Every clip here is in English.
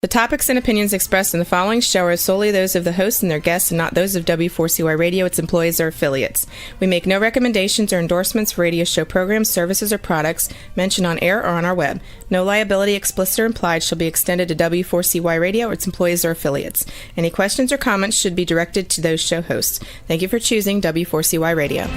topics and opinions expressed in the following show are solely those of the host and their guests and not those of W4CY Radio, its employees, or affiliates. We make no recommendations or endorsements for radio show programs, services, or products mentioned on air or on our web. No liability, explicit or implied, shall be extended to W4CY Radio or its employees or affiliates. Any questions or comments should be directed to those show hosts. Thank you for choosing W4CY Radio.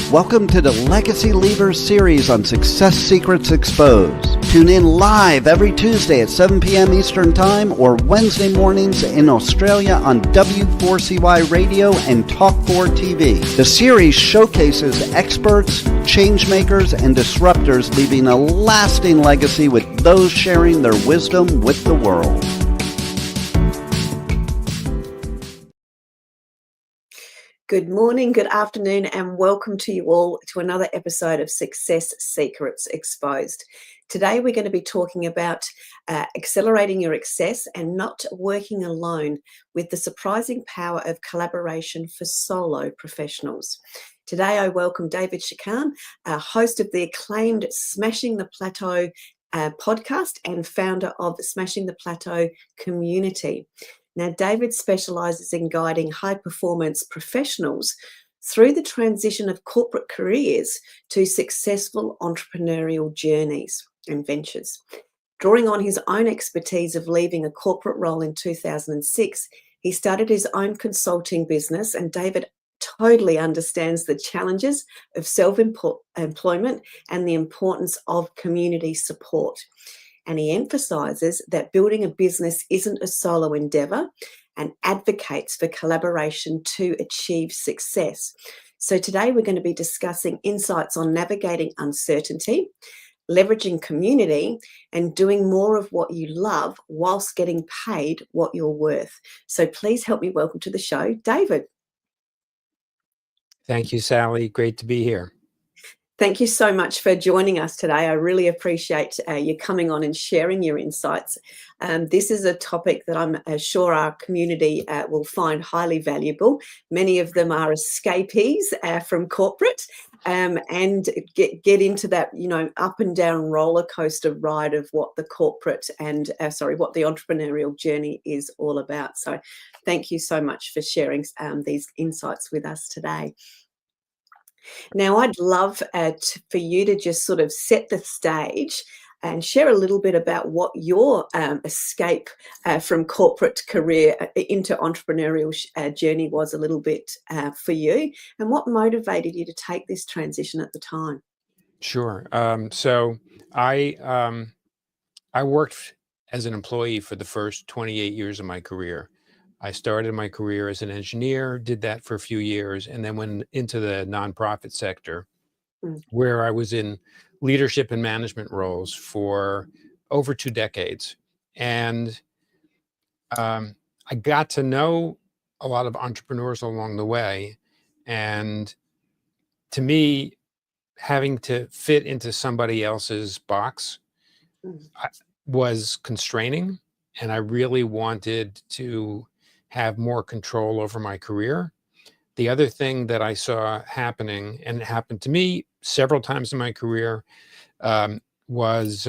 Welcome to the Legacy Leavers series on Success Secrets Exposed. Tune in live every Tuesday at 7 p.m. Eastern Time or Wednesday mornings in Australia on W4CY Radio and Talk4 TV. The series showcases experts, changemakers, and disruptors leaving a lasting legacy with those sharing their wisdom with the world. Good morning, good afternoon, and welcome to you all to another episode of Success Secrets Exposed. Today we're going to be talking about accelerating your success and not working alone with the surprising power of collaboration for solo professionals. Today I welcome David Chicane, host of the acclaimed Smashing the Plateau podcast and founder of the Smashing the Plateau community. Now, David specialises in guiding high-performance professionals through the transition of corporate careers to successful entrepreneurial journeys and ventures. Drawing on his own expertise of leaving a corporate role in 2006, he started his own consulting business, and David totally understands the challenges of self-employment and the importance of community support. And he emphasises that building a business isn't a solo endeavour and advocates for collaboration to achieve success. So today we're going to be discussing insights on navigating uncertainty, leveraging community, and doing more of what you love whilst getting paid what you're worth. So please help me welcome to the show, David. Thank you, Sally. Great to be here. Thank you so much for joining us today. I really appreciate you coming on and sharing your insights. This is a topic that I'm sure our community will find highly valuable. Many of them are escapees from corporate and get into that, up and down roller coaster ride of what the corporate and what the entrepreneurial journey is all about. So thank you so much for sharing these insights with us today. Now, I'd love for you to just sort of set the stage and share a little bit about what your escape from corporate career into entrepreneurial journey was a little bit for you, and what motivated you to take this transition at the time. Sure. So I worked as an employee for the first 28 years of my career. I started my career as an engineer, did that for a few years, and then went into the nonprofit sector, where I was in leadership and management roles for over 2 decades. And I got to know a lot of entrepreneurs along the way. And to me, having to fit into somebody else's box was constraining. And I really wanted to have more control over my career. The other thing that I saw happening, and it happened to me several times in my career, was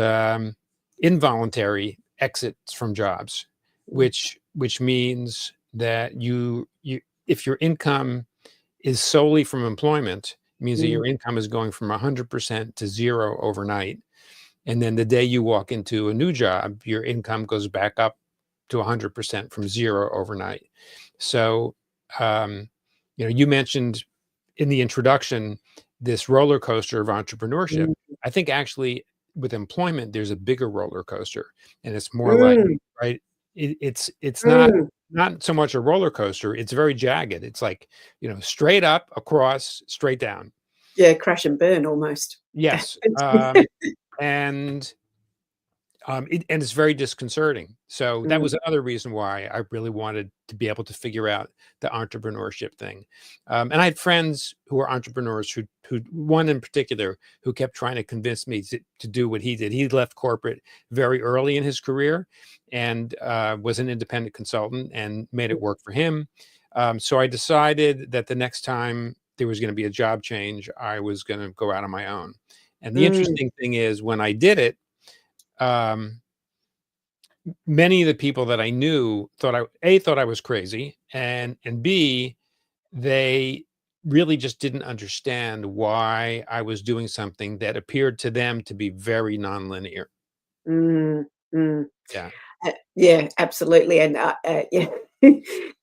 involuntary exits from jobs, which means that you if your income is solely from employment, it means that your income is going from 100% to zero overnight. And then the day you walk into a new job, your income goes back up to 100% from zero overnight. So, you mentioned in the introduction this roller coaster of entrepreneurship. I think actually with employment, there's a bigger roller coaster, and it's more like, right? It's not so much a roller coaster. It's very jagged. It's like, straight up, across, straight down. Yeah, crash and burn almost. Yes. And it's very disconcerting. So that was another reason why I really wanted to be able to figure out the entrepreneurship thing. And I had friends who were entrepreneurs who one in particular, who kept trying to convince me to do what he did. He left corporate very early in his career and was an independent consultant and made it work for him. So I decided that the next time there was going to be a job change, I was going to go out on my own. And the Mm, interesting thing is, when I did it, um, many of the people that I knew thought thought I was crazy, and B, they really just didn't understand why I was doing something that appeared to them to be very nonlinear. mm, mm. Yeah. Yeah, absolutely, and yeah,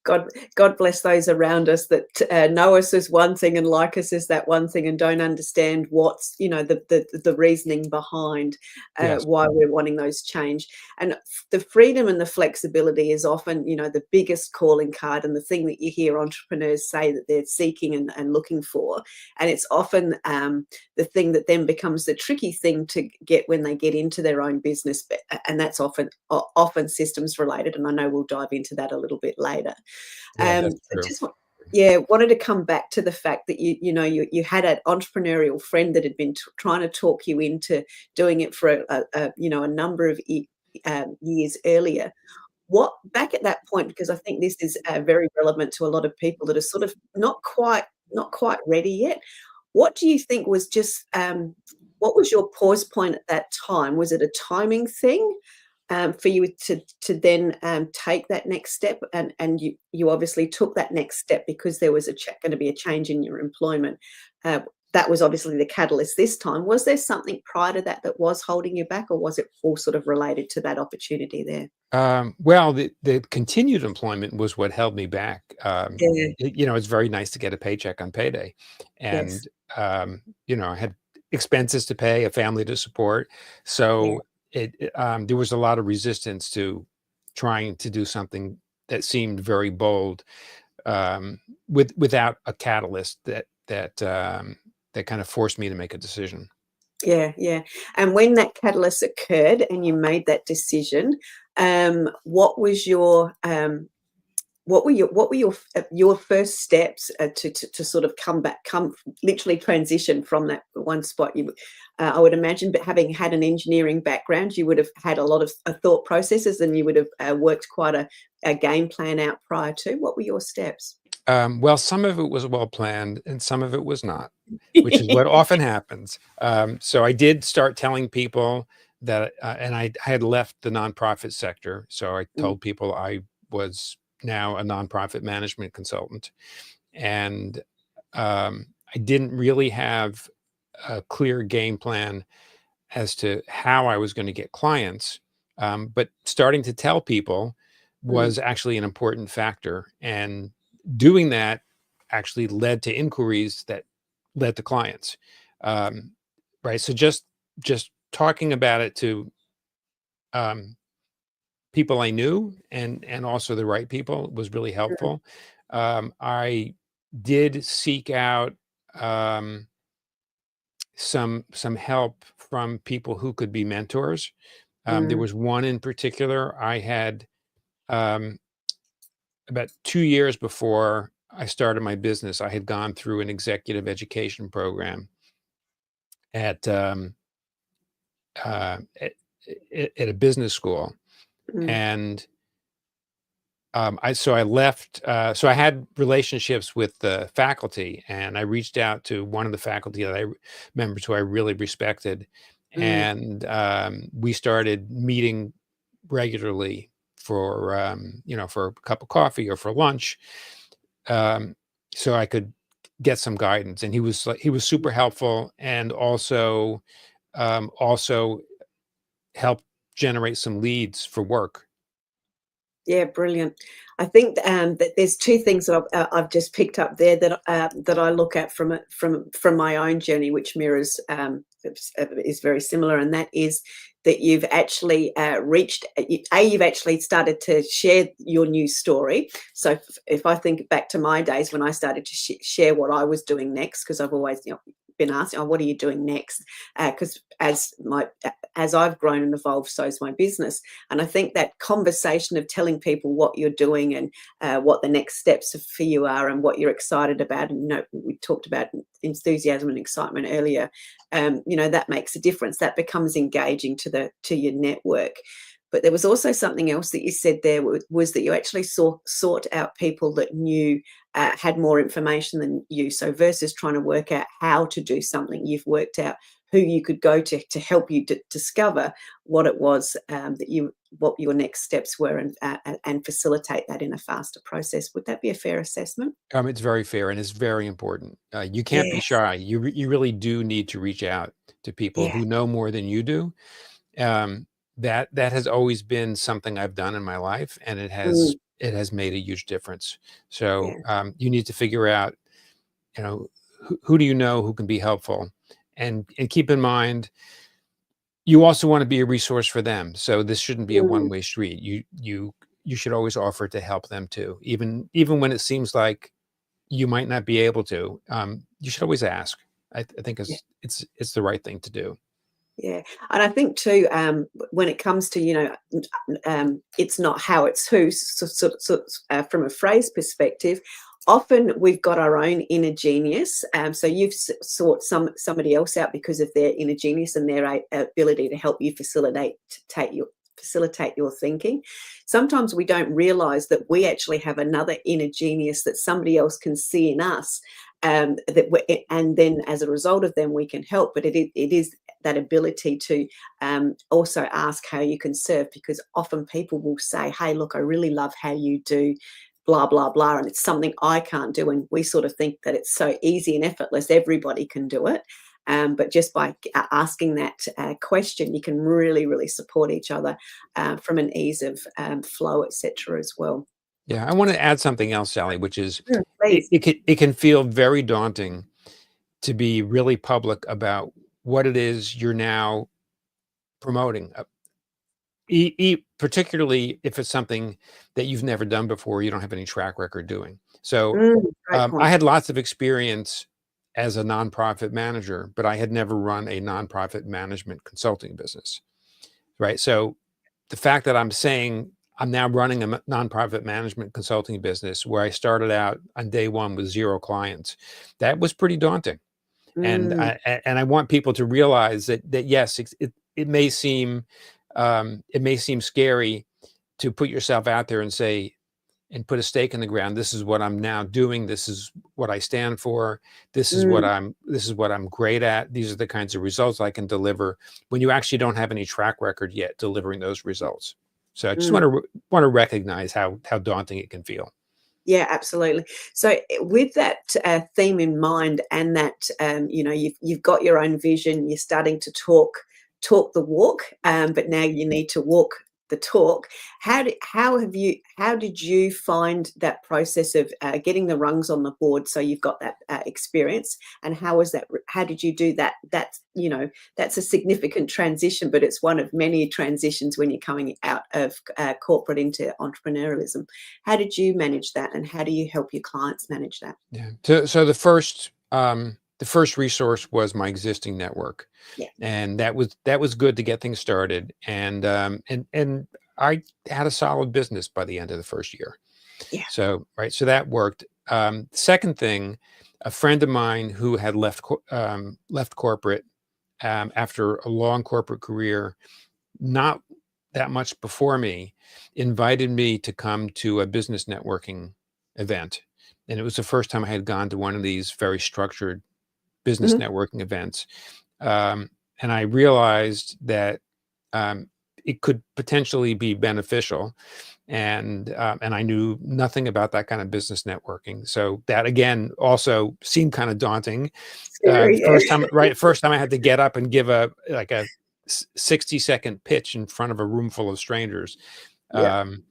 God, God bless those around us that know us as one thing and like us as that one thing, and don't understand what's the reasoning behind Yes. why we're wanting those change. And the freedom and the flexibility is often the biggest calling card, and the thing that you hear entrepreneurs say that they're seeking and looking for, and it's often the thing that then becomes the tricky thing to get when they get into their own business, and that's often systems related, and I know we'll dive into that a little bit later. Yeah, that's I true. just yeah, wanted to come back to the fact that you had an entrepreneurial friend that had been trying to talk you into doing it for a number of years earlier. What back at that point, because I think this is very relevant to a lot of people that are sort of not quite ready yet. What do you think was just what was your pause point at that time? Was it a timing thing for you to then take that next step? And you obviously took that next step because there was going to be a change in your employment. Uh, that was obviously the catalyst this time. Was there something prior to that that was holding you back, or was it all sort of related to that opportunity there? Well, the continued employment was what held me back. Yeah. It's very nice to get a paycheck on payday, Yes. and I had expenses to pay, a family to support, Yeah. so there was a lot of resistance to trying to do something that seemed very bold, without a catalyst that kind of forced me to make a decision. Yeah, yeah. And when that catalyst occurred and you made that decision, what was your first steps to sort of come literally transition from that one spot? I would imagine, but having had an engineering background, you would have had a lot of thought processes, and you would have worked quite a game plan out prior to. What were your steps? Well, some of it was well planned and some of it was not, which is what often happens. So I did start telling people that, and I had left the nonprofit sector. So I Mm, told people I was now a nonprofit management consultant. And I didn't really have a clear game plan as to how I was going to get clients. But starting to tell people mm. was actually an important factor. And doing that actually led to inquiries that led to clients. Um, right. So just talking about it to um, people I knew, and also the right people, was really helpful. I did seek out um, some help from people who could be mentors. There Mm, was one in particular I had, um, about 2 years before I started my business. I had gone through an executive education program at, at at a business school, mm, and, I left, so I had relationships with the faculty, and I reached out to one of the faculty that members who I really respected, mm. and, we started meeting regularly for, for a cup of coffee or for lunch, um, so I could get some guidance. And he was super helpful, and also helped generate some leads for work. Yeah, brilliant. I think that there's two things that I've just picked up there that I look at from my own journey, which mirrors is very similar, and that is that you've actually you've actually started to share your new story. So if I think back to my days when I started to share what I was doing next, because I've always been asked, "Oh, what are you doing next?" Because as I've grown and evolved, so's my business. And I think that conversation of telling people what you're doing, and what the next steps for you are, and what you're excited about, and we talked about enthusiasm and excitement earlier. That makes a difference. That becomes engaging to your network. But there was also something else that you said there was that you actually sought out people that knew, had more information than you. So versus trying to work out how to do something, you've worked out who you could go to help you discover what it was, what your next steps were, and facilitate that in a faster process. Would that be a fair assessment? It's very fair, and it's very important. You can't be Yes. shy. You really do need to reach out to people Yeah. who know more than you do. That has always been something I've done in my life, and it Mm, has made a huge difference. So yeah. you need to figure out, who do you know who can be helpful, and keep in mind, you also want to be a resource for them. So this shouldn't be a Mm, one-way street. You should always offer to help them too, even when it seems like you might not be able to. You should always ask. I think yeah. it's the right thing to do. Yeah, and I think too, when it comes to it's not how, it's who. From a phrase perspective, often we've got our own inner genius. So you've sought somebody else out because of their inner genius and their ability to help you facilitate your thinking. Sometimes we don't realize that we actually have another inner genius that somebody else can see in us, and then as a result of them we can help. But it is that ability to also ask how you can serve, because often people will say, hey, look, I really love how you do blah blah blah, and it's something I can't do, and we sort of think that it's so easy and effortless, everybody can do it. But just by asking that question, you can really support each other from an ease of flow, etc. as well. Yeah, I want to add something else, Sally, which is Please. it can feel very daunting to be really public about what it is you're now promoting. Particularly if it's something that you've never done before, you don't have any track record doing. So Great I point. had lots of experience as a nonprofit manager, but I had never run a nonprofit management consulting business, right? So the fact that I'm saying I'm now running a nonprofit management consulting business where I started out on day one with 0 clients, that was pretty daunting. And Mm, I want people to realize that yes, it may seem scary to put yourself out there and say, and put a stake in the ground. This is what I'm now doing. This is what I stand for. mm, This is what I'm great at. These are the kinds of results I can deliver, when you actually don't have any track record yet delivering those results. So I just mm. want to recognize how daunting it can feel. Yeah, absolutely. So with that theme in mind, and that you've got your own vision, you're starting to talk the walk, but now you need to walk the talk. How did you find that process of getting the rungs on the board, so you've got that experience, and how was that? How did you do that? That's a significant transition, but it's one of many transitions when you're coming out of corporate into entrepreneurialism. How did you manage that, and how do you help your clients manage that? Yeah. So the first resource was my existing network, Yeah. and that was good to get things started. And I had a solid business by the end of the first year. Yeah. So right, so that worked. Second thing, a friend of mine who had left corporate after a long corporate career, not that much before me, invited me to come to a business networking event. And it was the first time I had gone to one of these very structured business Mhm. networking events. And I realized that it could potentially be beneficial. And I knew nothing about that kind of business networking. So that again also seemed kind of daunting. Scary, yeah. First time I had to get up and give a 60-second pitch in front of a room full of strangers. Yeah. Um,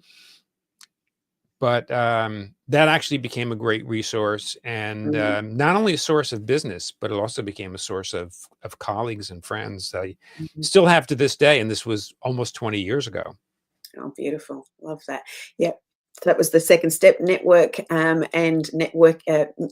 but that actually became a great resource, and Mhm. not only a source of business, but it also became a source of colleagues and friends that I Mhm. still have to this day. And this was almost 20 years ago. Oh, beautiful. Love that. Yeah. So that was the second step, network, and network,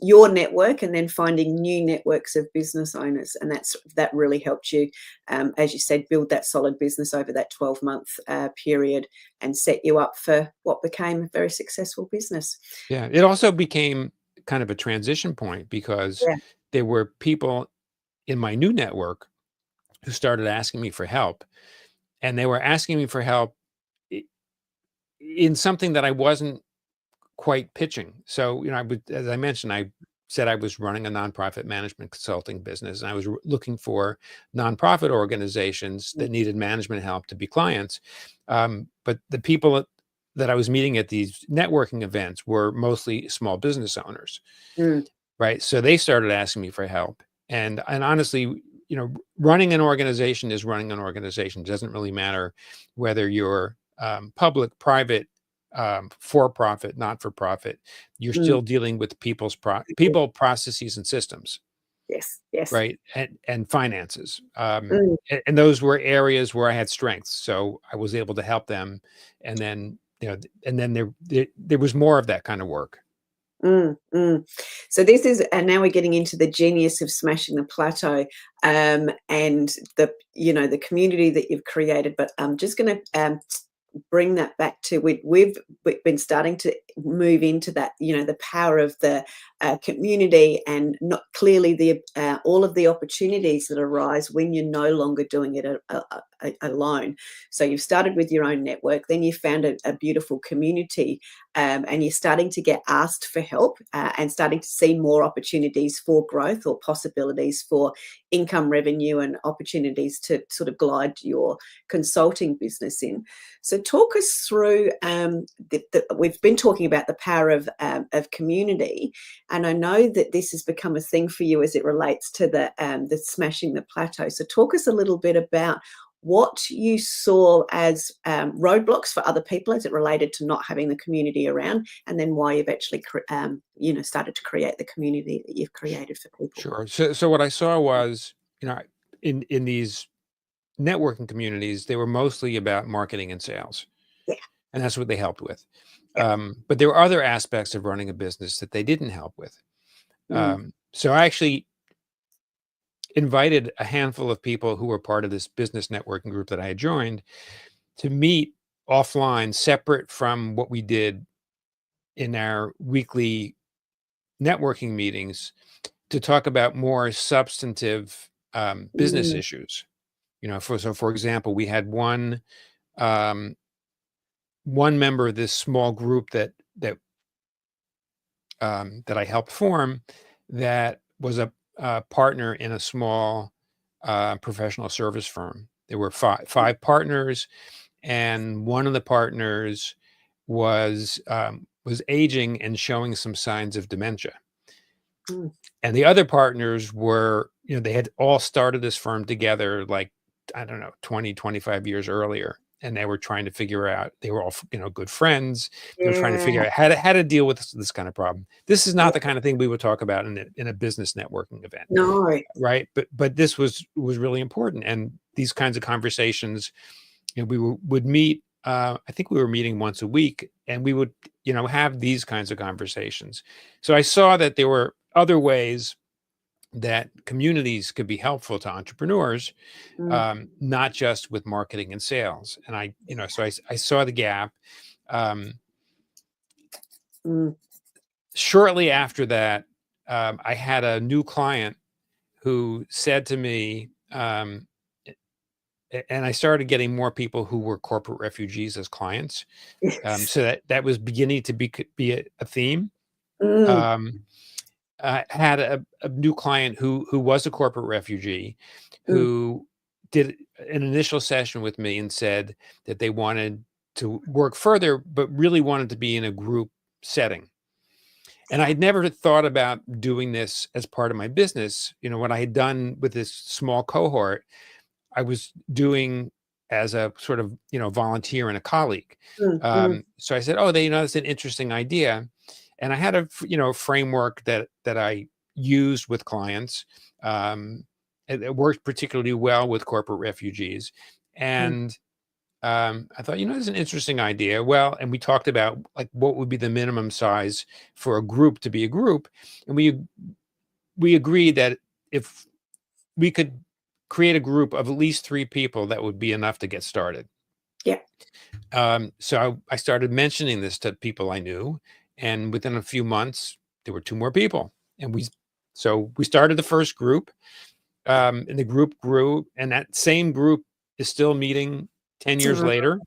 your network, and then finding new networks of business owners. And that really helped you, as you said, build that solid business over that 12-month period, and set you up for what became a very successful business. Yeah, it also became kind of a transition point, because Yeah. there were people in my new network who started asking me for help, and they were asking me for help in something that I wasn't quite pitching. So, as I mentioned, I said I was running a nonprofit management consulting business, and I was looking for nonprofit organizations that needed management help to be clients. But the people that I was meeting at these networking events were mostly small business owners, Mm. right? So they started asking me for help. And honestly, running an organization is running an organization. It doesn't really matter whether you're public, private, for-profit, not-for-profit. You're Mm. still dealing with people, processes, and systems, Yes. Yes. right? And finances. Mm. And those were areas where I had strengths, so I was able to help them. And then, there was more of that kind of work. Mm, mm. So this is, and now we're getting into the genius of Smashing the Plateau, and the community that you've created. But I'm just going to bring that back to we've been starting to move into that, the power of the community, and not clearly the all of the opportunities that arise when you're no longer doing it alone. So you've started with your own network, then you found a beautiful community, and you're starting to get asked for help, and starting to see more opportunities for growth, or possibilities for income, revenue, and opportunities to sort of glide your consulting business in. So talk us through, we've been talking about the power of community, and I know that this has become a thing for you as it relates to the Smashing the Plateau. So talk us a little bit about what you saw as roadblocks for other people as it related to not having the community around, and then why you've actually started to create the community that you've created for people. Sure. So what I saw was, in these networking communities, they were mostly about marketing and sales. Yeah. And that's what they helped with. Yeah. But there were other aspects of running a business that they didn't help with. So I actually invited a handful of people who were part of this business networking group that I had joined to meet offline, separate from what we did in our weekly networking meetings, to talk about more substantive business issues. For example, we had one member of this small group that I helped form, that was a partner in a small professional service firm. There were five partners, and one of the partners was aging and showing some signs of dementia. And the other partners were, they had all started this firm together, like, I don't know, 20, 25 years earlier. And they were trying to figure out, they were all, good friends. They were trying to figure out how to deal with this kind of problem. This is not the kind of thing we would talk about in a business networking event. No. Right. But this was really important. And these kinds of conversations, we would meet, I think we were meeting once a week, and we would, have these kinds of conversations. So I saw that there were other ways that communities could be helpful to entrepreneurs, not just with marketing and sales. And I saw the gap. Shortly after that, I had a new client who said to me, and I started getting more people who were corporate refugees as clients. So that was beginning to be a theme. I had a new client who was a corporate refugee, who did an initial session with me and said that they wanted to work further, but really wanted to be in a group setting. And I had never thought about doing this as part of my business. What I had done with this small cohort, I was doing as a sort of, volunteer and a colleague. So I said, oh, that's an interesting idea. And I had a framework that I used with clients. It worked particularly well with corporate refugees. And I thought, it's an interesting idea. Well, and we talked about, like, what would be the minimum size for a group to be a group. And we agreed that if we could create a group of at least 3 people, that would be enough to get started. Yeah. So I started mentioning this to people I knew, and within a few months, there were 2 more people. And we started the first group, and the group grew, and that same group is still meeting 10 years later.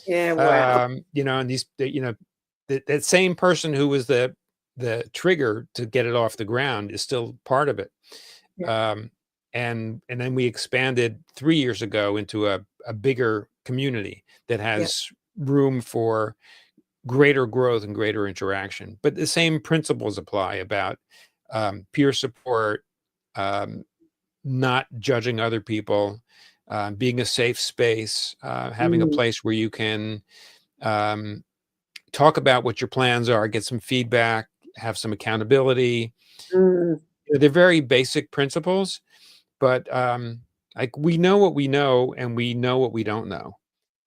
Yeah. Wow. And that same person who was the trigger to get it off the ground is still part of it. Yeah. And then we expanded 3 years ago into a bigger community that Yeah. has room for greater growth and greater interaction. But the same principles apply about peer support, um, not judging other people, being a safe space, having a Mm, place where you can um, talk about what your plans are, get some feedback, have some accountability. mm, They're very basic principles, but like we know what we know and we know what we don't know.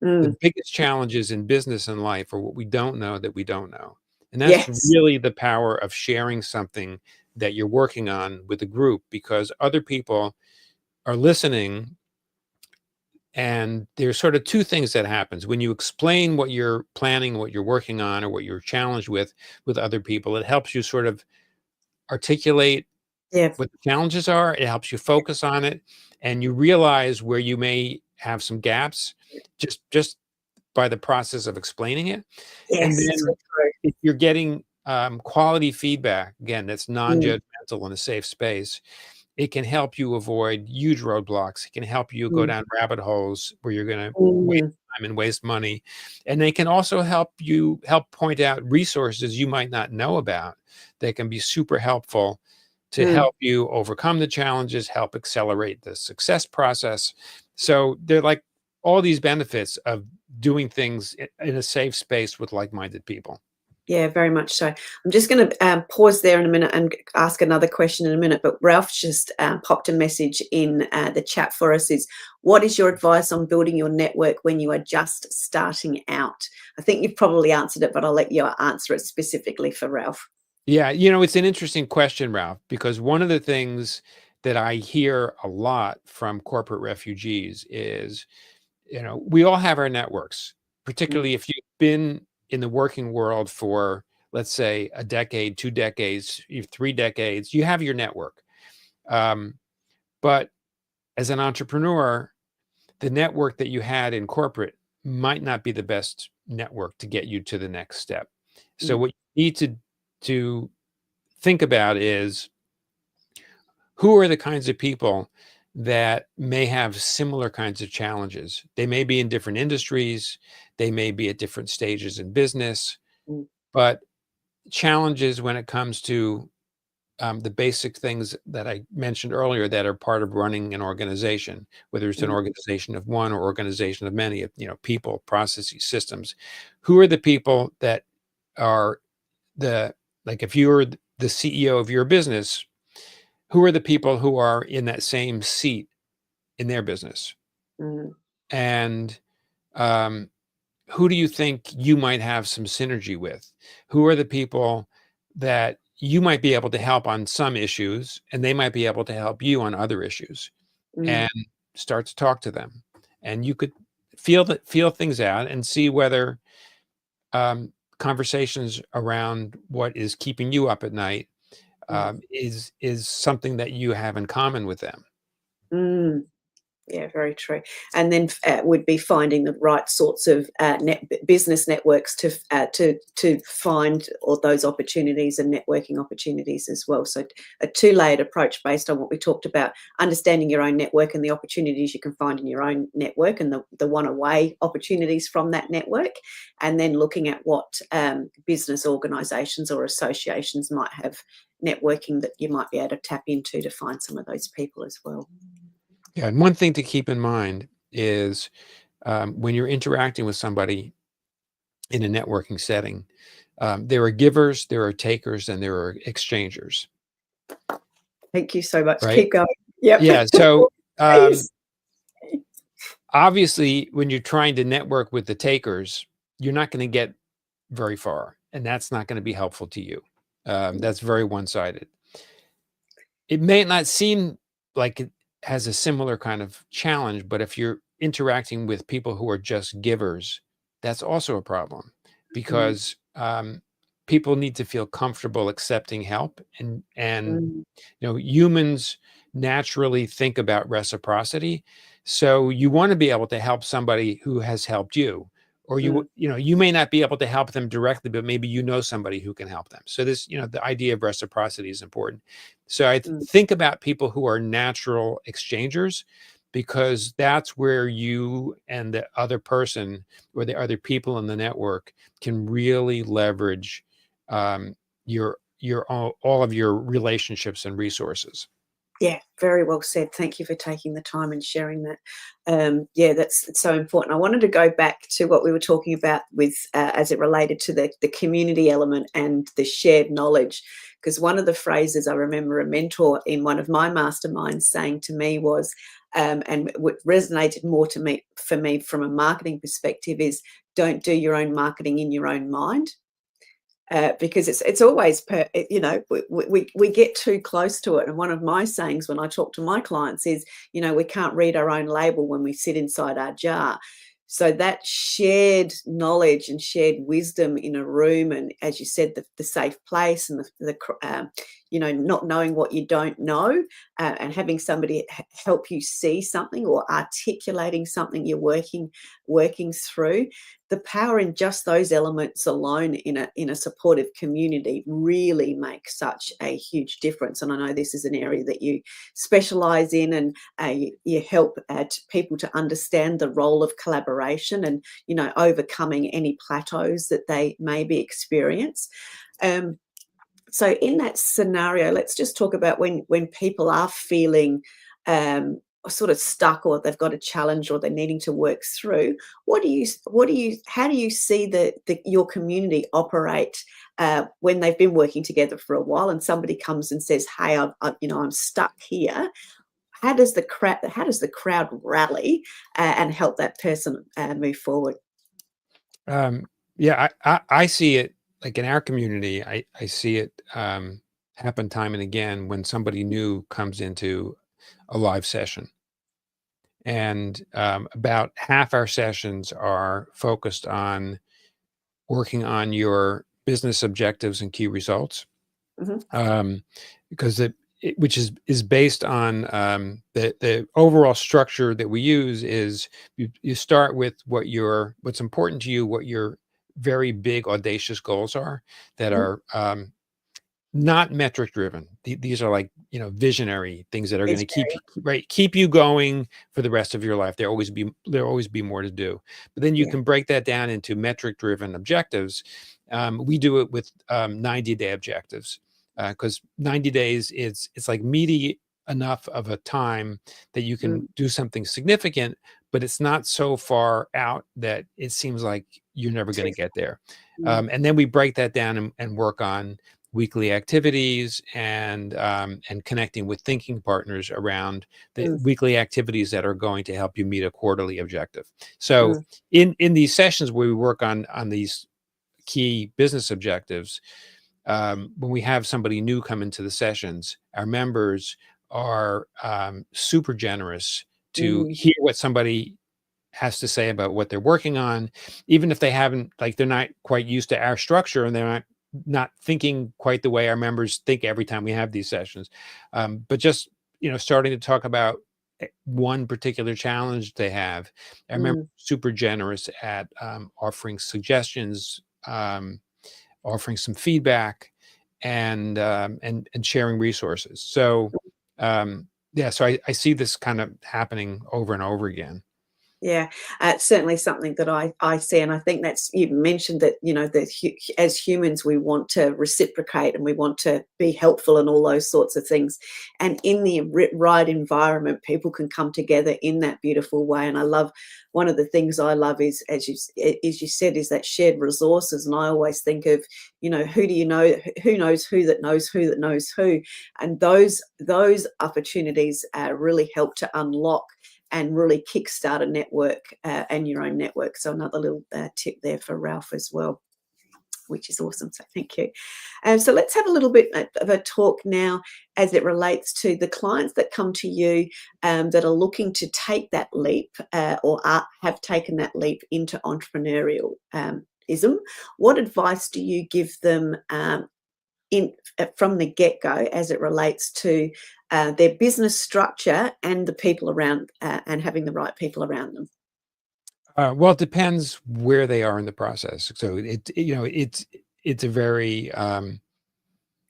The mm. biggest challenges in business and life are what we don't know that we don't know. And that's Yes. really the power of sharing something that you're working on with a group, because other people are listening. And there's sort of two things that happens when you explain what you're planning, what you're working on, or what you're challenged with other people. It helps you sort of articulate Yeah. what the challenges are. It helps you focus on it, and you realize where you may have some gaps just by the process of explaining it. And Yes. So then true. if you're getting quality feedback, again, that's Mm, non-judgmental in a safe space, it can help you avoid huge roadblocks. It can help you go mm, down rabbit holes where you're going to waste mm. time and waste money. And they can also help point out resources you might not know about that can be super helpful to Mm. help you overcome the challenges, help accelerate the success process. So they're like all these benefits of doing things in a safe space with like-minded people. Yeah, very much so. I'm just going to pause there in a minute and ask another question in a minute. But Ralph just popped a message in the chat for us. Is what is your advice on building your network when you are just starting out? I think you've probably answered it, but I'll let you answer it specifically for Ralph. Yeah, it's an interesting question, Ralph, because one of the things that I hear a lot from corporate refugees is, we all have our networks, Mm, particularly if you've been in the working world for, let's say, a decade, 2 decades, 3 decades, you have your network. But as an entrepreneur, the network that you had in corporate might not be the best network to get you to the next step. So mm, what you need to think about is, who are the kinds of people that may have similar kinds of challenges? They may be in different industries, they may be at different stages in business, mm, but challenges when it comes to the basic things that I mentioned earlier that are part of running an organization, whether it's an mm, organization of one or organization of many, people, processes, systems. Who are the people that are like if you're the CEO of your business, who are the people who are in that same seat in their business? mm, And um, who do you think you might have some synergy with? Who are the people that you might be able to help on some issues, and they might be able to help you on other issues? mm. And start to talk to them. And you could feel things out and see whether conversations around what is keeping you up at night Mm, is something that you have in common with them. mm. Yeah, very true. And then would be finding the right sorts of business networks to find all those opportunities and networking opportunities as well. So a two-layered approach based on what we talked about: understanding your own network and the opportunities you can find in your own network, and the one-away opportunities from that network, and then looking at what business organisations or associations might have networking that you might be able to tap into to find some of those people as well. Yeah, and one thing to keep in mind is when you're interacting with somebody in a networking setting, there are givers, there are takers, and there are exchangers, Thank you so much. right? Keep going. Yep. Yeah. So Please. obviously, when you're trying to network with the takers, you're not going to get very far, and that's not going to be helpful to you. That's very one-sided. It may not seem like it has a similar kind of challenge, but if you're interacting with people who are just givers, that's also a problem, Mm, because people need to feel comfortable accepting help, and mm, humans naturally think about reciprocity. So you want to be able to help somebody who has helped you, or you may not be able to help them directly, but maybe you know somebody who can help them. So this, the idea of reciprocity is important. So I think about people who are natural exchangers, because that's where you and the other person or the other people in the network can really leverage all of your relationships and resources. Yeah, very well said. Thank you for taking the time and sharing that. Yeah, it's so important. I wanted to go back to what we were talking about with as it related to the community element and the shared knowledge, because one of the phrases I remember a mentor in one of my masterminds saying to me was, and what resonated more for me from a marketing perspective is, don't do your own marketing in your own mind. Because it's always, we get too close to it. And one of my sayings when I talk to my clients is, we can't read our own label when we sit inside our jar. So that shared knowledge and shared wisdom in a room, and as you said, the safe place, and not knowing what you don't know, and having somebody help you see something or articulating something you're working through. The power in just those elements alone in a supportive community really makes such a huge difference. And I know this is an area that you specialize in, and you help people to understand the role of collaboration and overcoming any plateaus that they maybe experience. So in that scenario, let's just talk about when people are feeling sort of stuck, or they've got a challenge, or they're needing to work through. How do you see your community operate when they've been working together for a while, and somebody comes and says, "Hey, I'm stuck here." How does the crowd rally and help that person move forward? Yeah, I see it, like in our community. I see it happen time and again when somebody new comes into a live session. And about half our sessions are focused on working on your business objectives and key results, because which is based on the overall structure that we use. Is you start with what's important to you, what your very big audacious goals are that are not metric driven. These are like, visionary things that are going to keep you going for the rest of your life. There'll always be more to do. But then you can break that down into metric driven objectives. We do it with 90-day objectives, because 90 days it's like meaty enough of a time that you can do something significant, but it's not so far out that it seems like you're never going to get there. And then we break that down and work on weekly activities and connecting with thinking partners around the weekly activities that are going to help you meet a quarterly objective. So in these sessions where we work on these key business objectives, when we have somebody new come into the sessions, our members are super generous to hear what somebody has to say about what they're working on, even if they haven't, like, they're not quite used to our structure, and they're not thinking quite the way our members think every time we have these sessions. But just, starting to talk about one particular challenge they have. I remember super generous at offering suggestions, offering some feedback, and sharing resources. So so I see this kind of happening over and over again. Yeah, it's certainly something that I see, and I think that's, you mentioned that, as humans we want to reciprocate and we want to be helpful and all those sorts of things, and in the right environment people can come together in that beautiful way. And I love, one of the things I love is, as you said, is that shared resources. And I always think of, who do you know, who knows who that knows who that knows who, and those opportunities really help to unlock and really kickstart a network and your own network. So another little tip there for Ralph as well, which is awesome. So thank you. So let's have a little bit of a talk now as it relates to the clients that come to you that are looking to take that leap or have taken that leap into entrepreneurialism. What advice do you give them from the get-go as it relates to their business structure and the people around and having the right people around them? Well, it depends where they are in the process. So it's a very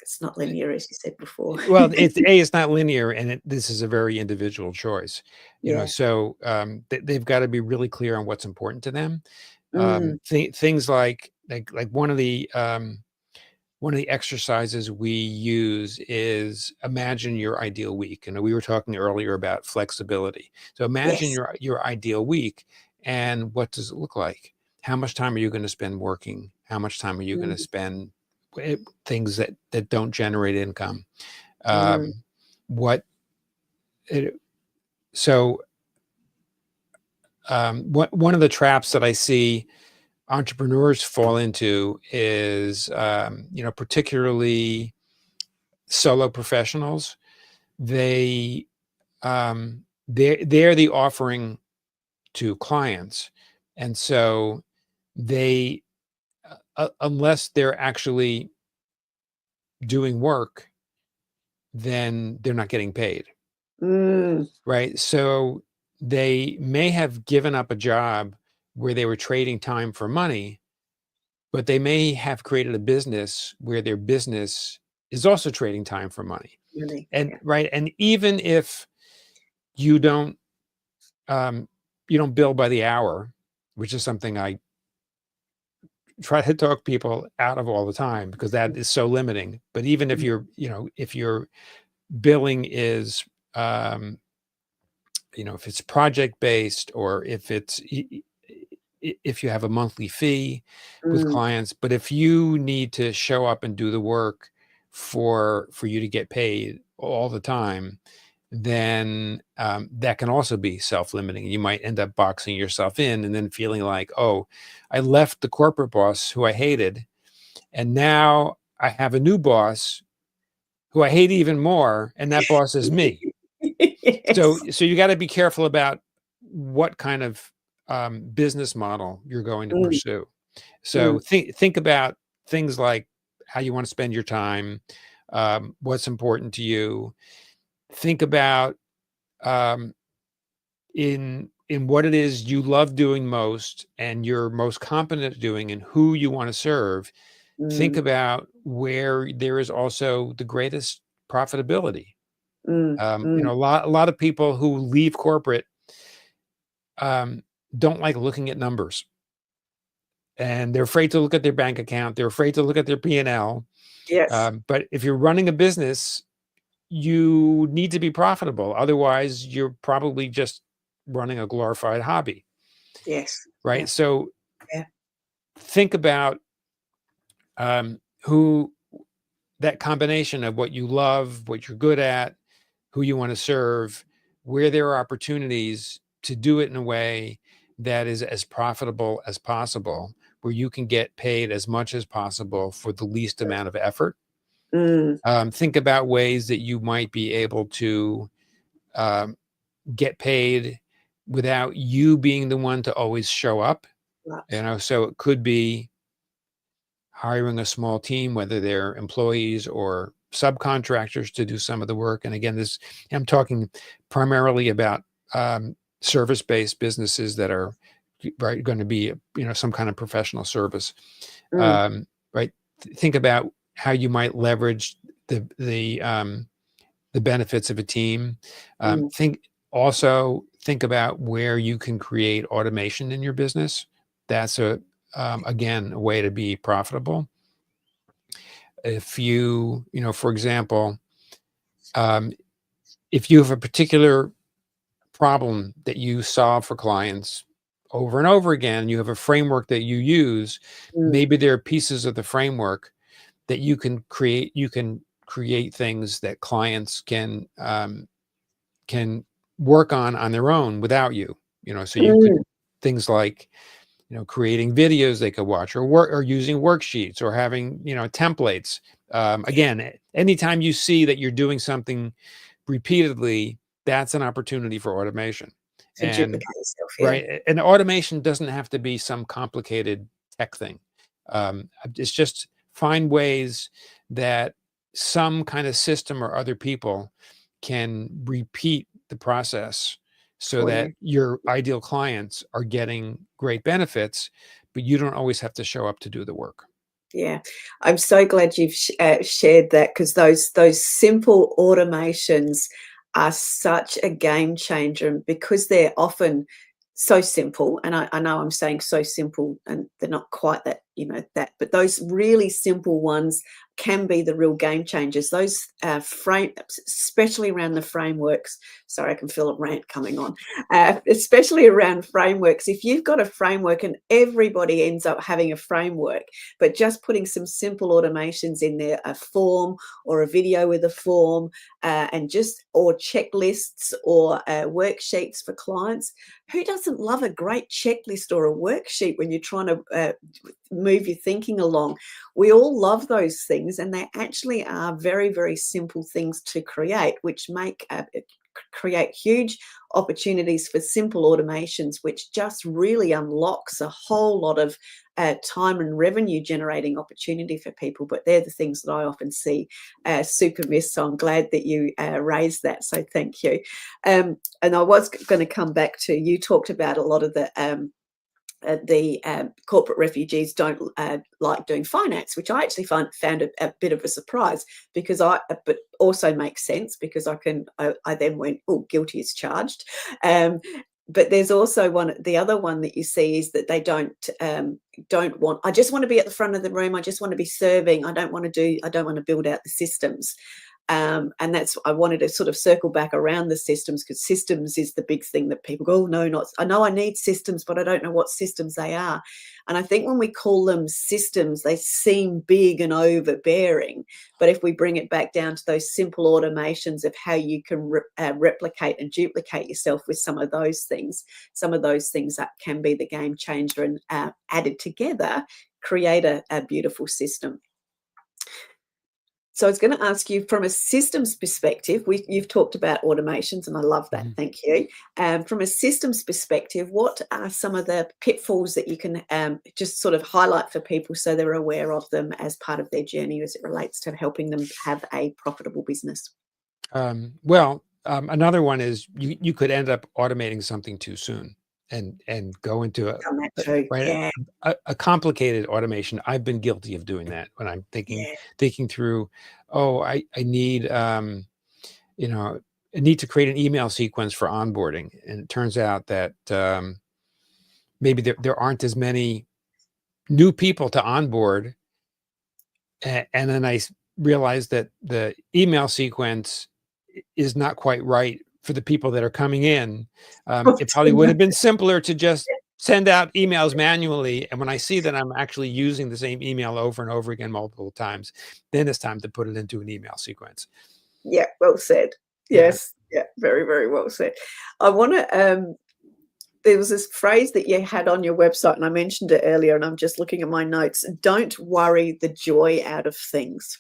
It's not linear, as you said before. well, it's not linear, and this is a very individual choice. Yeah. So they've got to be really clear on what's important to them. Mm, Things like one of the exercises we use is imagine your ideal week. And we were talking earlier about flexibility. So imagine yes. your ideal week, and what does it look like? How much time are you going to spend working? How much time are you going to Mm, spend things that don't generate income? mm, Um, what it, so one of the traps that I see entrepreneurs fall into is particularly solo professionals. They they're the offering to clients, and so they unless they're actually doing work, then they're not getting paid, mm, right? So they may have given up a job where they were trading time for money, but they may have created a business where their business is also trading time for money. really. And Yeah. right, and even if you don't you don't bill by the hour, which is something I try to talk people out of all the time, because that is so limiting. But even if Mm, if your billing is if it's project based, or if if you have a monthly fee with mm, clients, but if you need to show up and do the work for you to get paid all the time, then that can also be self-limiting. You might end up boxing yourself in and then feeling like, oh, I left the corporate boss who I hated, and now I have a new boss who I hate even more, and that boss is me. So yes. you got to be careful about what kind of business model you're going to Mm, pursue. So mm, think about things like how you want to spend your time, what's important to you. Think about um, in what it is you love doing most and you're most competent at doing, and who you want to serve. Think mm, about where there is also the greatest profitability. mm, mm, A lot of people who leave corporate um, don't like looking at numbers, and they're afraid to look at their bank account. They're afraid to look at their P&L. yes. But if you're running a business, you need to be profitable. Otherwise, you're probably just running a glorified hobby, Yes. right? Yeah. So Yeah. think about who that combination of what you love, what you're good at, who you want to serve, where there are opportunities to do it in a way that is as profitable as possible, where you can get paid as much as possible for the least amount of effort. Mm, Think about ways that you might be able to um, get paid without you being the one to always show up. right. So it could be hiring a small team, whether they're employees or subcontractors, to do some of the work. And again, I'm talking primarily about service-based businesses that are right going to be some kind of professional service. Mm, Um, right. Think about how you might leverage the benefits of a team. mm, Think about where you can create automation in your business. That's again, a way to be profitable. If for example, um, if you have a particular problem that you solve for clients over and over again, you have a framework that you use, mm, maybe there are pieces of the framework that you can create. You can create things that clients can work on their own without you. So you could mm, things like creating videos they could watch, or using worksheets, or having templates. yeah. Again, anytime you see that you're doing something repeatedly, that's an opportunity for automation. To And duplicate yourself. Yeah. right, and automation doesn't have to be some complicated tech thing. It's just find ways that some kind of system or other people can repeat the process so for that you. your ideal clients are getting great benefits, but you don't always have to show up to do the work. Yeah, I'm so glad you've shared that, because those simple automations are such a game changer, and because they're often so simple. And I know I'm saying so simple, and they're not quite that, that, but those really simple ones can be the real game changers. Those especially around the frameworks. Sorry, I can feel a rant coming on. Especially around frameworks. If you've got a framework, and everybody ends up having a framework, but just putting some simple automations in there, a form or a video with a form, or checklists or worksheets for clients. Who doesn't love a great checklist or a worksheet when you're trying to move your thinking along? We all love those things, and they actually are very, very simple things to create, which create huge opportunities for simple automations, which just really unlocks a whole lot of time and revenue generating opportunity for people. But they're the things that I often see super missed. So I'm glad that you raised that. So thank you. And I was going to come back to, you talked about a lot of the corporate refugees don't like doing finance, which I actually found a bit of a surprise, but also makes sense, because I then went, oh, guilty as charged. But there's also the other one that you see is that they don't want, I just want to be at the front of the room. I just want to be serving. I don't want to build out the systems. And I wanted to sort of circle back around the systems, because systems is the big thing that people go, oh, no, I know I need systems, but I don't know what systems they are. And I think when we call them systems, they seem big and overbearing. But if we bring it back down to those simple automations of how you can replicate and duplicate yourself with some of those things that can be the game changer, and added together create a beautiful system. So I was going to ask you, from a systems perspective, you've talked about automations, and I love that. Mm-hmm. Thank you. From a systems perspective, what are some of the pitfalls that you can just sort of highlight for people so they're aware of them as part of their journey as it relates to helping them have a profitable business? Another one is you could end up automating something too soon and go into a complicated automation. I've been guilty of doing that when I'm thinking through, I need I need to create an email sequence for onboarding, and it turns out that maybe there aren't as many new people to onboard, and then I realized that the email sequence is not quite right for the people that are coming in. It probably would have been simpler to just send out emails manually. And when I see that I'm actually using the same email over and over again multiple times, then it's time to put it into an email sequence. Yeah, well said. Yes. Yeah, very, very well said. I want to, there was this phrase that you had on your website, and I mentioned it earlier, and I'm just looking at my notes. Don't worry the joy out of things.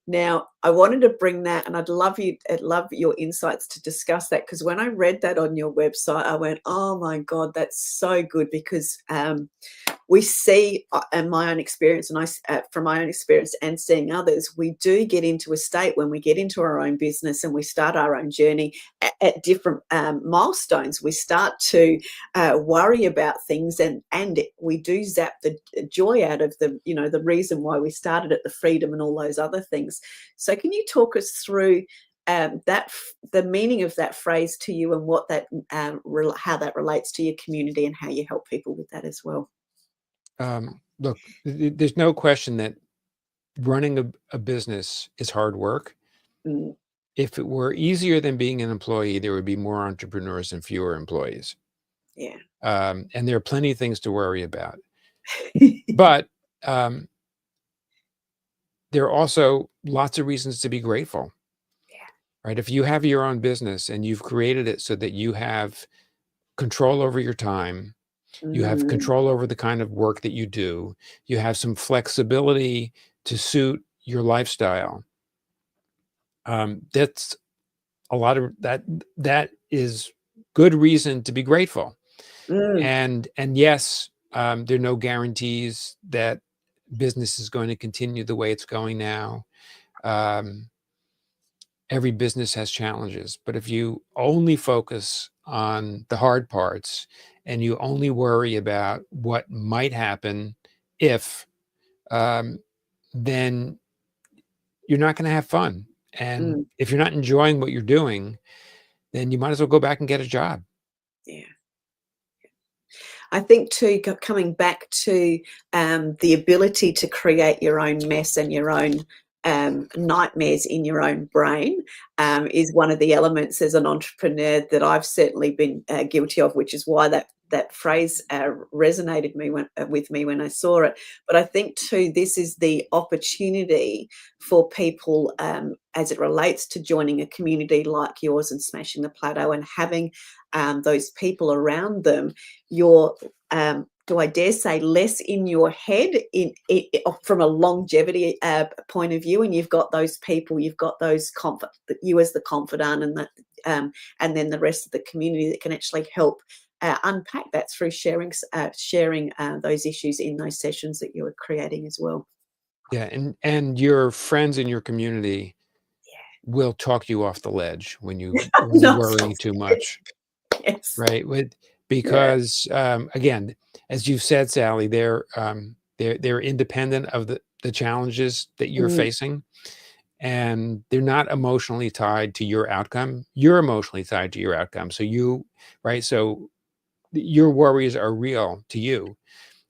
Now, I wanted to bring that, and I'd love your insights to discuss that, because when I read that on your website, I went, oh my God, that's so good, because we see, in my own experience, and from my own experience and seeing others, we do get into a state when we get into our own business and we start our own journey at different milestones. We start to worry about things, and we do zap the joy out of the reason why we started it, the freedom and all those other things. So can you talk us through the meaning of that phrase to you, and what that how that relates to your community, and how you help people with that as well? Look, there's no question that running a business is hard work. Mm. If it were easier than being an employee, there would be more entrepreneurs and fewer employees. Yeah. And there are plenty of things to worry about. But there are also lots of reasons to be grateful. Yeah. Right? If you have your own business and you've created it so that you have control over your time, you have control over the kind of work that you do, you have some flexibility to suit your lifestyle. That's a lot of that is good reason to be grateful. And yes, there are no guarantees that business is going to continue the way it's going now. And every business has challenges, but if you only focus on the hard parts and you only worry about what might happen if, then you're not going to have fun. And Mm, if you're not enjoying what you're doing, then you might as well go back and get a job. yeah. I think too, coming back to the ability to create your own mess and your own nightmares in your own brain is one of the elements as an entrepreneur that I've certainly been guilty of, which is why that phrase resonated with me when I saw it. But I think too, this is the opportunity for people as it relates to joining a community like yours and Smashing the Plateau and having those people around them. You're do I dare say less in your head from a longevity point of view, and you've got those people, you've got those you as the confidant, and then the rest of the community that can actually help unpack that through sharing those issues in those sessions that you're creating as well. Yeah, and your friends in your community will talk you off the ledge when you're No, worrying too much, yes. right? Yeah. Because again, as you've said, Sally, they're independent of the challenges that you're Mm, facing, and they're not emotionally tied to your outcome. You're emotionally tied to your outcome. So so your worries are real to you.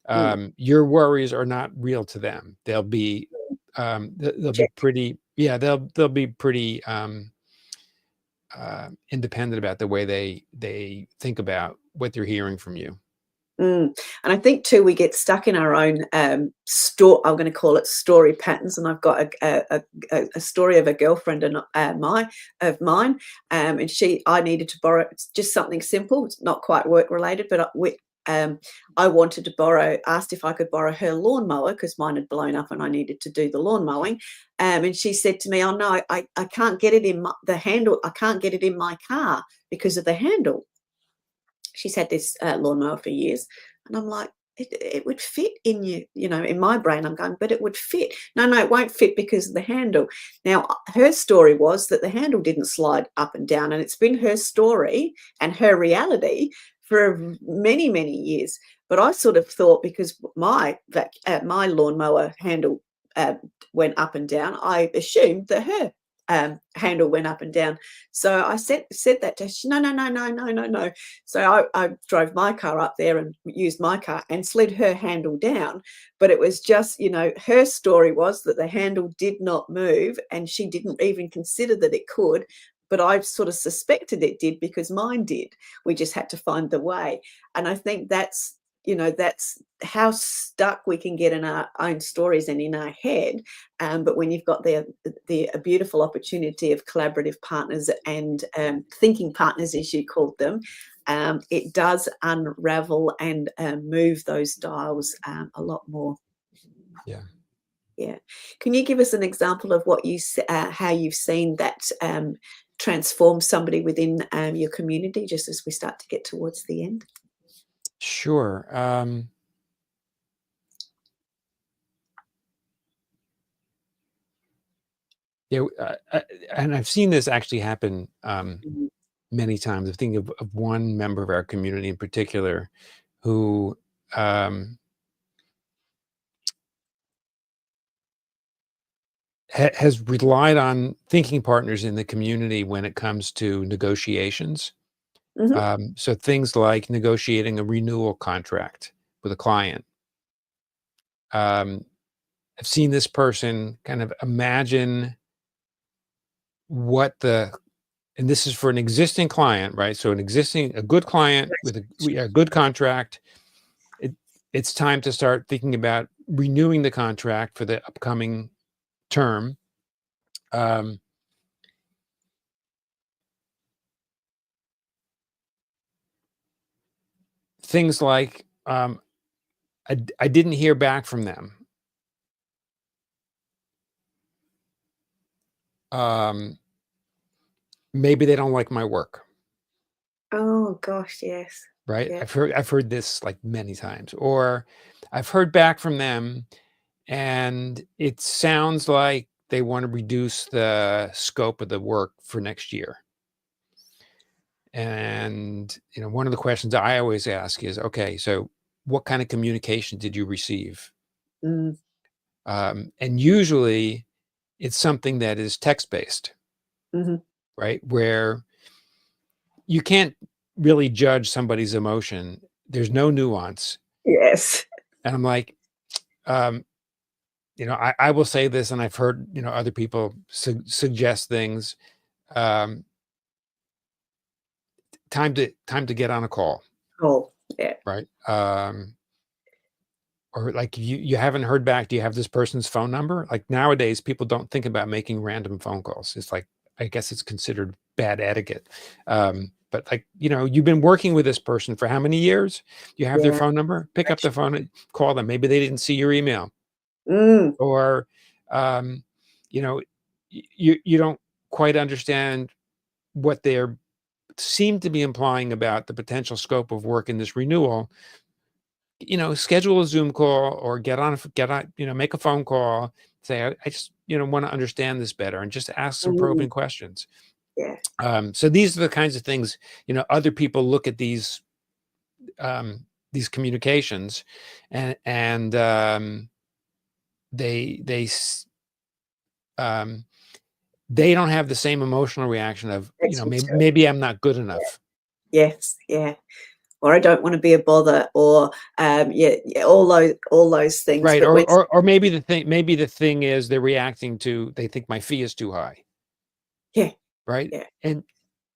mm. Your worries are not real to them. They'll be Check. pretty, yeah, they'll be pretty independent about the way they think about what they're hearing from you. Mm. And I think too, we get stuck in our own store. I'm going to call it story patterns. And I've got a story of a girlfriend of mine, and I needed to borrow just something simple. It's not quite work related, but I wanted to asked if I could borrow her lawnmower because mine had blown up and I needed to do the lawn mowing. And she said to me, "Oh no, I can't get it in the handle. I can't get it in my car because of the handle." She's had this lawnmower for years. And I'm like, it would fit in in my brain. I'm going, but it would fit. No, it won't fit because of the handle. Now, her story was that the handle didn't slide up and down. And it's been her story and her reality for many, many years. But I sort of thought because my lawnmower handle went up and down, I assumed that her handle went up and down. So I said that to her. No, no, no, no, no, no, no. So I drove my car up there and used my car and slid her handle down. But it was just, her story was that the handle did not move and she didn't even consider that it could. But I sort of suspected it did because mine did. We just had to find the way. And I think that's how stuck we can get in our own stories and in our head. But when you've got the beautiful opportunity of collaborative partners and thinking partners, as you called them, it does unravel and move those dials a lot more. Yeah. Yeah. Can you give us an example of how you've seen that transform somebody within your community, just as we start to get towards the end? Sure. Yeah, and I've seen this actually happen Mhm. many times. I think of one member of our community in particular who has relied on thinking partners in the community when it comes to negotiations. Mhm. So things like negotiating a renewal contract with a client. I've seen this person kind of imagine and this is for an existing client, right? So a good client with a good contract. It's time to start thinking about renewing the contract for the upcoming term. Um, Things like I didn't hear back from them. Um, Maybe they don't like my work, Oh gosh, yes. right? Yeah. I've heard this like many times, or I've heard back from them, and it sounds like they want to reduce the scope of the work for next year. And, one of the questions I always ask is, okay, so what kind of communication did you receive? Mm. And usually it's something that is text-based, Mm-hmm. right? Where you can't really judge somebody's emotion. There's no nuance. Yes. And I'm like, I will say this, and I've heard, other people suggest things. Time to get on a call, Oh, yeah. right? Or like you haven't heard back. Do you have this person's phone number? Like nowadays, people don't think about making random phone calls. It's like, I guess it's considered bad etiquette. But like, you've been working with this person for how many years? You have their Yeah. phone number? Pick up the phone and call them. Maybe they didn't see your email. Mm. Or, you don't quite understand what they're seem to be implying about the potential scope of work in this renewal. Schedule a Zoom call or get on, make a phone call, say, I just, want to understand this better, and just ask some Mm. probing questions. Yeah. So these are the kinds of things, other people look at these communications, and they don't have the same emotional reaction of, maybe I'm not good enough. Yes. Yeah. Or I don't want to be a bother, or all those things. Right. But Or maybe the thing is they're reacting to, they think my fee is too high. yeah, Right. yeah, And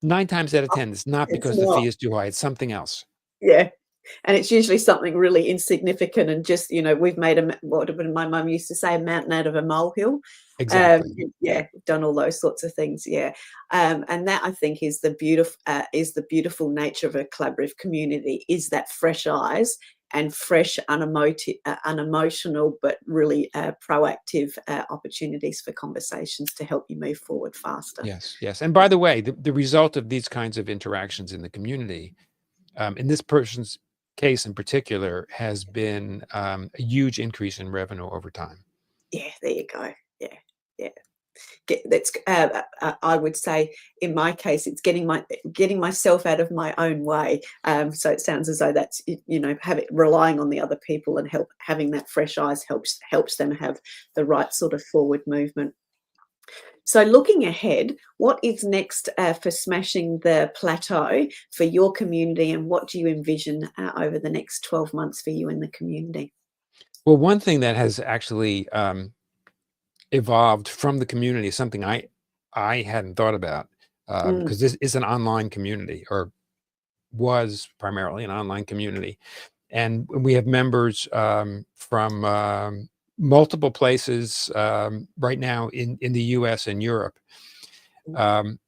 9 times out of 10, it's not it's because the not. fee is too high. It's something else. Yeah. And it's usually something really insignificant, and just, we've made what my mum used to say, a mountain out of a molehill. Exactly. Yeah, we've done all those sorts of things. Yeah. And that, I think, is the beautiful nature of a collaborative community, is that fresh eyes and fresh, unemotional, but really proactive opportunities for conversations to help you move forward faster. Yes. Yes. And by the way, the result of these kinds of interactions in the community, in this person's case in particular, has been a huge increase in revenue over time. Yeah, there you go. Yeah, yeah. That's I would say, in my case, it's getting myself out of my own way. So it sounds as though that's, relying on the other people and having that fresh eyes helps them have the right sort of forward movement. So looking ahead, what is next for Smashing the Plateau for your community, and what do you envision over the next 12 months for you in the community? Well, one thing that has actually evolved from the community, something I hadn't thought about, Mm, because this is an online community, or was primarily an online community, and we have members from multiple places right now in the U.S. and Europe. mm. Um,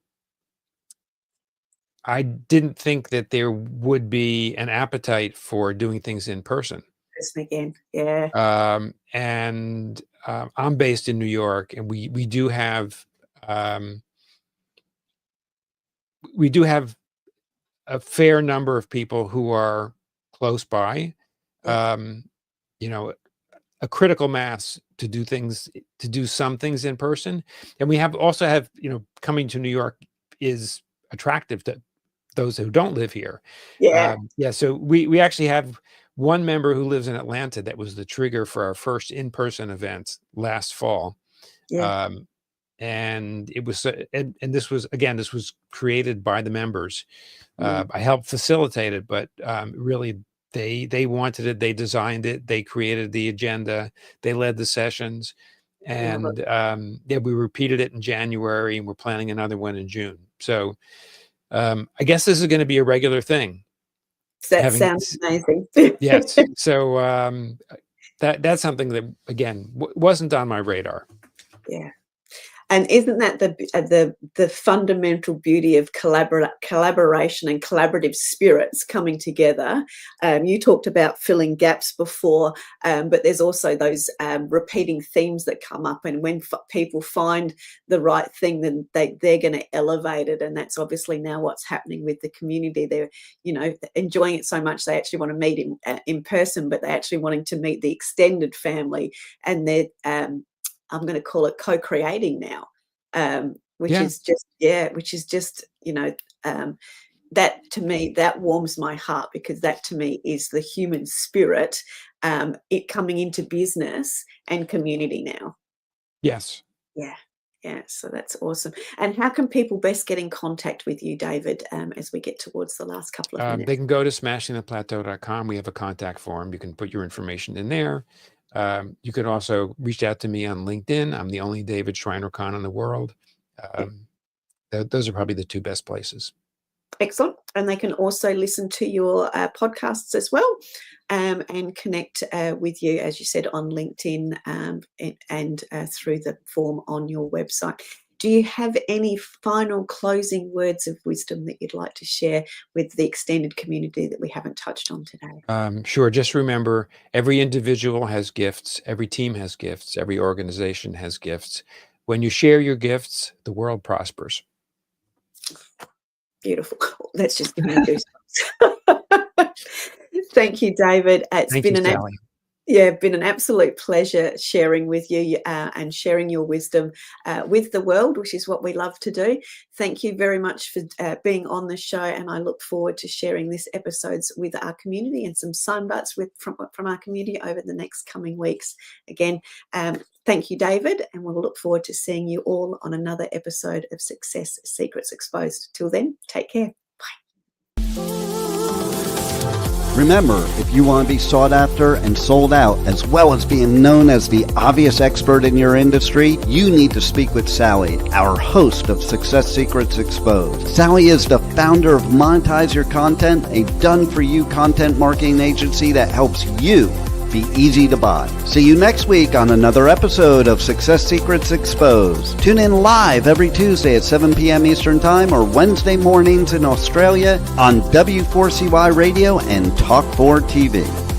I didn't think that there would be an appetite for doing things in person. Listen again. Yeah. And I'm based in New York, and we do have um, a fair number of people who are close by. Yeah. Um, you know, a critical mass to do some things in person, and we also have coming to New York is attractive to those who don't live here. Yeah. Yeah, so we actually have one member who lives in Atlanta that was the trigger for our first in-person event last fall. Yeah. Um, and it was and this was created by the members. Mm. I helped facilitate it, but really they wanted it, they designed it, they created the agenda, they led the sessions, Love it. and yeah, we repeated it in January, and we're planning another one in June. So I guess this is going to be a regular thing. That sounds amazing. Yes. So that's something that, again, wasn't on my radar. Yeah. And isn't that the fundamental beauty of collaboration and collaborative spirits coming together? You talked about filling gaps before, but there's also those repeating themes that come up. And when people find the right thing, then they're going to elevate it. And that's obviously now what's happening with the community. They're enjoying it so much they actually want to meet in person, but they're actually wanting to meet the extended family, and they're I'm going to call it co-creating now, which Yeah. is just, that to me, that warms my heart, because that to me is the human spirit, it coming into business and community now. Yes. Yeah. Yeah, so that's awesome. And how can people best get in contact with you, David, as we get towards the last couple of minutes? They can go to smashingtheplateau.com. We have a contact form. You can put your information in there. You could also reach out to me on LinkedIn. I'm the only David Schreiner-Kahn in the world. Those are probably the two best places. Excellent. And they can also listen to your podcasts as well, and connect with you, as you said, on LinkedIn, and through the form on your website. Do you have any final closing words of wisdom that you'd like to share with the extended community that we haven't touched on today? Sure. Just remember, every individual has gifts. Every team has gifts. Every organization has gifts. When you share your gifts, the world prospers. Beautiful. That's just give me goosebumps. Thank you, David. Thank you, Sally. Been an absolute pleasure sharing with you, and sharing your wisdom with the world, which is what we love to do. Thank you very much for being on the show, and I look forward to sharing this episodes with our community and some sunbutts from our community over the next coming weeks. Again, thank you, David, and we'll look forward to seeing you all on another episode of Success Secrets Exposed. Till then, take care. Remember, if you want to be sought after and sold out, as well as being known as the obvious expert in your industry, you need to speak with Sally, our host of Success Secrets Exposed. Sally is the founder of Monetize Your Content, a done-for-you content marketing agency that helps you be easy to buy. See you next week on another episode of Success Secrets Exposed. Tune in live every Tuesday at 7 p.m. Eastern Time or Wednesday mornings in Australia on W4CY Radio and Talk4 TV.